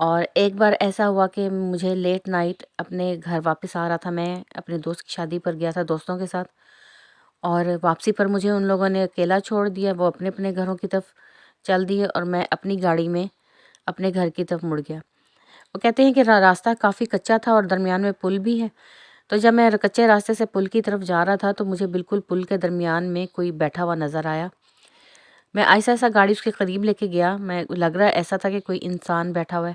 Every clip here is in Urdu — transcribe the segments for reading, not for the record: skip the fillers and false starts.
اور ایک بار ایسا ہوا کہ مجھے لیٹ نائٹ اپنے گھر واپس آ رہا تھا، میں اپنے دوست کی شادی پر گیا تھا دوستوں کے ساتھ، اور واپسی پر مجھے ان لوگوں نے اکیلا چھوڑ دیا، وہ اپنے اپنے گھروں کی طرف چل دیے اور میں اپنی گاڑی میں اپنے گھر کی طرف مڑ گیا۔ وہ کہتے ہیں کہ راستہ کافی کچا تھا اور درمیان میں پل بھی ہے، تو جب میں کچے راستے سے پل کی طرف جا رہا تھا تو مجھے بالکل پل کے درمیان میں کوئی بیٹھا ہوا نظر آیا۔ میں ایسا ایسا گاڑی اس کے قریب لے کے گیا، میں لگ رہا ایسا تھا کہ کوئی انسان بیٹھا ہوا ہے،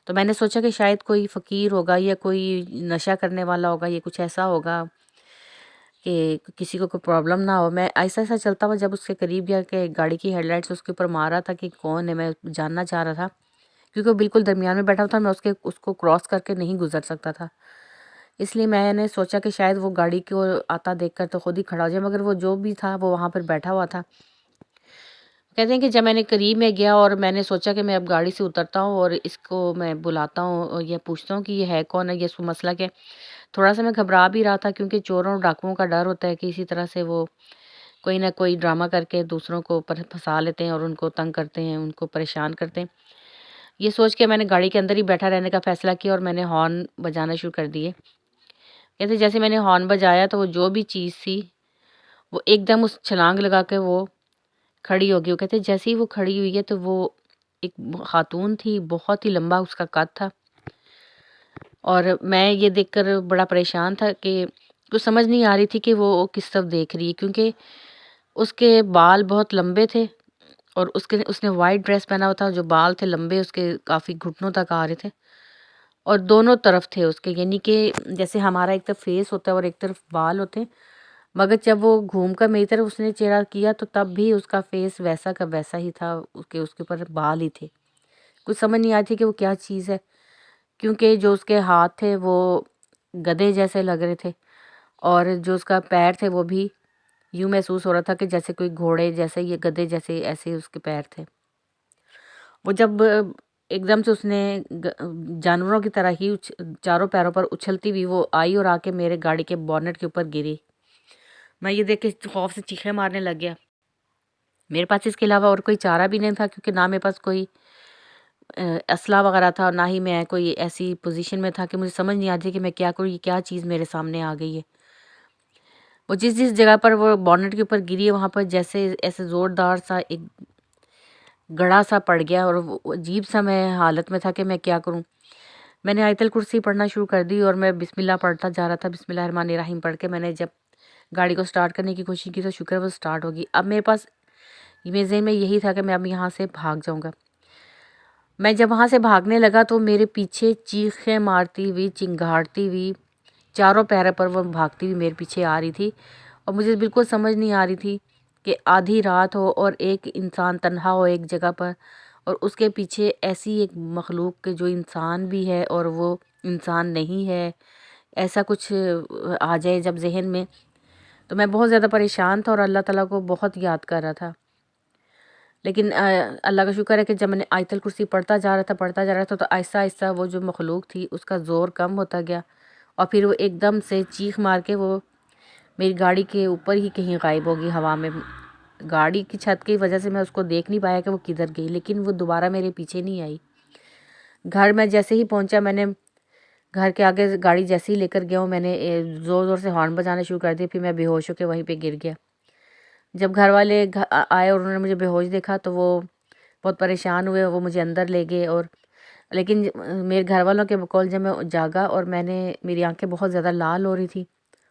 تو میں نے سوچا کہ شاید کوئی فقیر ہوگا یا کوئی نشہ کرنے والا ہوگا، یہ کچھ ایسا ہوگا کہ کسی کو کوئی پرابلم نہ ہو۔ میں ایسا ایسا چلتا ہوا جب اس کے قریب گیا کہ گاڑی کی ہیڈ لائٹس اس کے اوپر مارا تھا کہ کون ہے، میں جاننا چاہ رہا تھا کیونکہ وہ بالکل درمیان میں بیٹھا تھا، میں اس کو کراس کر کے نہیں گزر سکتا تھا، اس لیے میں نے سوچا کہ شاید وہ گاڑی کو آتا دیکھ کر تو خود ہی کھڑا ہو جائے، مگر وہ جو بھی تھا وہ وہاں پر بیٹھا ہوا تھا۔ کہتے ہیں کہ جب میں نے قریب میں گیا اور میں نے سوچا کہ میں اب گاڑی سے اترتا ہوں اور اس کو میں بلاتا ہوں اور یہ پوچھتا ہوں کہ یہ ہے کون ہے، یہ اس کو مسئلہ کیا ہے۔ تھوڑا سا میں گھبرا بھی رہا تھا کیونکہ چوروں اور ڈاکوؤں کا ڈر ہوتا ہے کہ اسی طرح سے وہ کوئی نہ کوئی ڈرامہ کر کے دوسروں کو پھنسا لیتے ہیں اور ان کو تنگ کرتے ہیں، ان کو پریشان کرتے ہیں۔ یہ سوچ کے میں نے گاڑی کے اندر ہی بیٹھا رہنے کا فیصلہ کیا اور میں نے ہارن بجانا شروع کر دیے۔ کہتے جیسے میں نے ہارن بجایا تو وہ جو بھی چیز تھی وہ ایک دم اس چھلانگ لگا کے وہ کھڑی ہو گئی۔ وہ کہتے جیسے ہی وہ کھڑی ہوئی ہے تو وہ ایک خاتون تھی، بہت ہی لمبا اس کا قد تھا، اور میں یہ دیکھ کر بڑا پریشان تھا کہ کچھ سمجھ نہیں آ رہی تھی کہ وہ کس طرف دیکھ رہی ہے، کیونکہ اس کے بال بہت لمبے تھے اور اس نے وائٹ ڈریس پہنا ہوا تھا، جو بال تھے لمبے اس کے کافی گھٹنوں تک آ رہے تھے اور دونوں طرف تھے اس کے، یعنی کہ جیسے ہمارا ایک طرف فیس ہوتا ہے اور ایک طرف بال ہوتے ہیں، مگر جب وہ گھوم کر میری طرف اس نے چہرہ کیا تو تب بھی اس کا فیس ویسا کا ویسا ہی تھا، اس کے اوپر بال ہی تھے۔ کچھ سمجھ نہیں آتی تھی کہ وہ کیا چیز ہے، کیونکہ جو اس کے ہاتھ تھے وہ گدے جیسے لگ رہے تھے اور جو اس کا پیر تھے وہ بھی یوں محسوس ہو رہا تھا کہ جیسے کوئی گھوڑے جیسے، یہ گدے جیسے ایسے اس کے پیر تھے۔ وہ جب ایک دم سے اس نے جانوروں کی طرح ہی چاروں پیروں پر اچھلتی ہوئی وہ آئی اور آ کے میرے گاڑی کے بونٹ کے اوپر گری۔ میں یہ دیکھ کے خوف سے چیخیں مارنے لگ گیا۔ میرے پاس اس کے علاوہ اور کوئی چارہ بھی نہیں تھا کیونکہ نہ میرے پاس کوئی اسلحہ وغیرہ تھا اور نہ ہی میں کوئی ایسی پوزیشن میں تھا کہ مجھے سمجھ نہیں آتی کہ میں کیا کروں، یہ کیا چیز میرے سامنے آ گئی ہے۔ وہ جس جگہ پر وہ بونٹ کے اوپر گری ہے وہاں پر جیسے ایسے زوردار سا ایک گڑا سا پڑ گیا اور وہ عجیب سا میں حالت میں تھا کہ میں کیا کروں۔ میں نے آیت الکرسی پڑھنا شروع کر دی اور میں بسم اللہ پڑھتا جا رہا تھا، بسم اللہ الرحمن الرحیم پڑھ کے میں نے جب گاڑی کو سٹارٹ کرنے کی کوشش کی تو شکر ہے وہ سٹارٹ ہوگی۔ اب میرے پاس میرے ذہن میں یہی تھا کہ میں اب یہاں سے بھاگ جاؤں گا۔ میں جب وہاں سے بھاگنے لگا تو میرے پیچھے چیخیں مارتی ہوئی، چنگھاڑتی ہوئی، چاروں پیروں پر وہ بھاگتی ہوئی میرے پیچھے آ رہی تھی اور مجھے بالکل سمجھ نہیں آ رہی تھی کہ آدھی رات ہو اور ایک انسان تنہا ہو ایک جگہ پر اور اس کے پیچھے ایسی ایک مخلوق کہ جو انسان بھی ہے اور وہ انسان نہیں ہے، ایسا کچھ آ جائے جب ذہن میں، تو میں بہت زیادہ پریشان تھا اور اللہ تعالیٰ کو بہت یاد کر رہا تھا۔ لیکن اللہ کا شکر ہے کہ جب میں نے آیت الکرسی پڑھتا جا رہا تھا تو آہستہ آہستہ وہ جو مخلوق تھی اس کا زور کم ہوتا گیا اور پھر وہ ایک دم سے چیخ مار کے وہ میری گاڑی کے اوپر ہی کہیں غائب ہوگی ہوا میں۔ گاڑی کی چھت کی وجہ سے میں اس کو دیکھ نہیں پایا کہ وہ کدھر گئی، لیکن وہ دوبارہ میرے پیچھے نہیں آئی۔ گھر میں جیسے ہی پہنچا میں نے گھر کے آگے گاڑی جیسے ہی لے کر گیا ہوں میں نے زور زور سے ہارن بجانا شروع کر دیا، پھر میں بے ہوش ہو کے وہیں پہ گر گیا۔ جب گھر والے آئے اور انہوں نے مجھے بے ہوش دیکھا تو وہ بہت پریشان ہوئے، وہ مجھے اندر لے گئے، اور لیکن میرے گھر والوں کے بقول جب میں جاگا اور میری آنکھیں بہت زیادہ لال ہو رہی تھی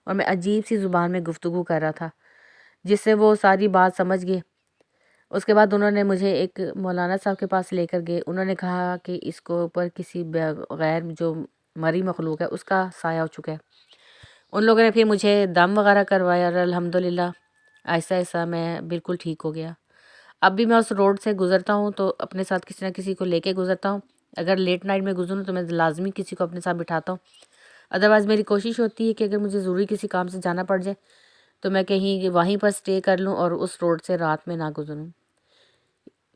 اور میں عجیب سی زبان میں گفتگو کر رہا تھا جس سے وہ ساری بات سمجھ گئے۔ اس کے بعد انہوں نے مجھے ایک مولانا صاحب کے پاس لے کر گئے، انہوں نے کہا کہ اس کو اوپر کسی غیر جو مری مخلوق ہے اس کا سایہ ہو چکا ہے۔ ان لوگوں نے پھر مجھے دم وغیرہ کروایا اور الحمدللہ آہستہ آہستہ میں بالکل ٹھیک ہو گیا۔ اب بھی میں اس روڈ سے گزرتا ہوں تو اپنے ساتھ کسی نہ کسی کو لے کے گزرتا ہوں، اگر لیٹ نائٹ میں گزروں تو میں لازمی کسی کو اپنے ساتھ بٹھاتا ہوں، ادروائز میری کوشش ہوتی ہے کہ اگر مجھے ضروری کسی کام سے جانا پڑ جائے تو میں کہیں وہیں پر سٹے کر لوں اور اس روڈ سے رات میں نہ گزروں۔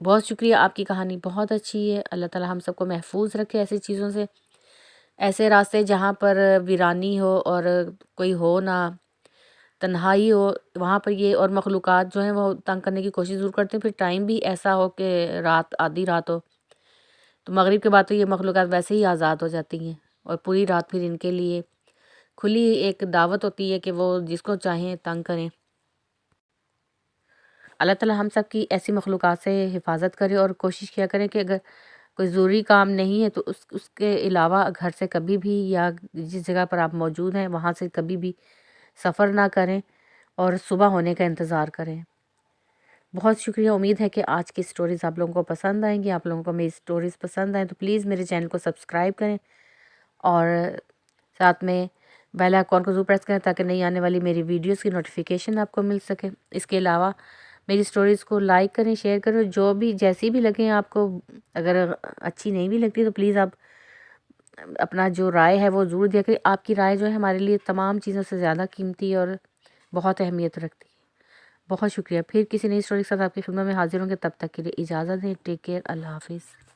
بہت شکریہ، آپ کی کہانی بہت اچھی ہے، اللہ تعالی ہم سب کو محفوظ رکھے ایسی چیزوں سے، ایسے راستے جہاں پر ویرانی ہو اور کوئی ہو نہ، تنہائی ہو، وہاں پر یہ اور مخلوقات جو ہیں وہ تنگ کرنے کی کوشش ضرور کرتے ہیں، پھر ٹائم بھی ایسا ہو کہ رات آدھی رات ہو تو مغرب کے بعد تو یہ مخلوقات ویسے ہی آزاد ہو جاتی ہیں، اور پوری رات پھر ان کے لیے کھلی ایک دعوت ہوتی ہے کہ وہ جس کو چاہیں تنگ کریں۔ اللہ تعالیٰ ہم سب کی ایسی مخلوقات سے حفاظت کرے، اور کوشش کیا کریں کہ اگر کوئی ضروری کام نہیں ہے تو اس کے علاوہ گھر سے کبھی بھی، یا جس جگہ پر آپ موجود ہیں وہاں سے کبھی بھی سفر نہ کریں، اور صبح ہونے کا انتظار کریں۔ بہت شکریہ، امید ہے کہ آج کی سٹوریز آپ لوگوں کو پسند آئیں گی۔ آپ لوگوں کو میری سٹوریز پسند آئیں تو پلیز میرے چینل کو سبسکرائب کریں، اور ساتھ میں بیل آئیکن کو ضرور پریس کریں تاکہ نئی آنے والی میری ویڈیوز کی نوٹیفیکیشن آپ کو مل سکے۔ اس کے علاوہ میری سٹوریز کو لائک کریں، شیئر کریں، جو بھی جیسی بھی لگیں آپ کو، اگر اچھی نہیں بھی لگتی تو پلیز آپ اپنا جو رائے ہے وہ ضرور دیا کریں۔ آپ کی رائے جو ہے ہمارے لیے تمام چیزوں سے زیادہ قیمتی اور بہت اہمیت رکھتی ہے۔ بہت شکریہ، پھر کسی نئی سٹوری کے ساتھ آپ کی خدمت میں حاضر ہوں گے، تب تک کے لیے اجازت دیں، ٹیک کیئر، اللہ حافظ۔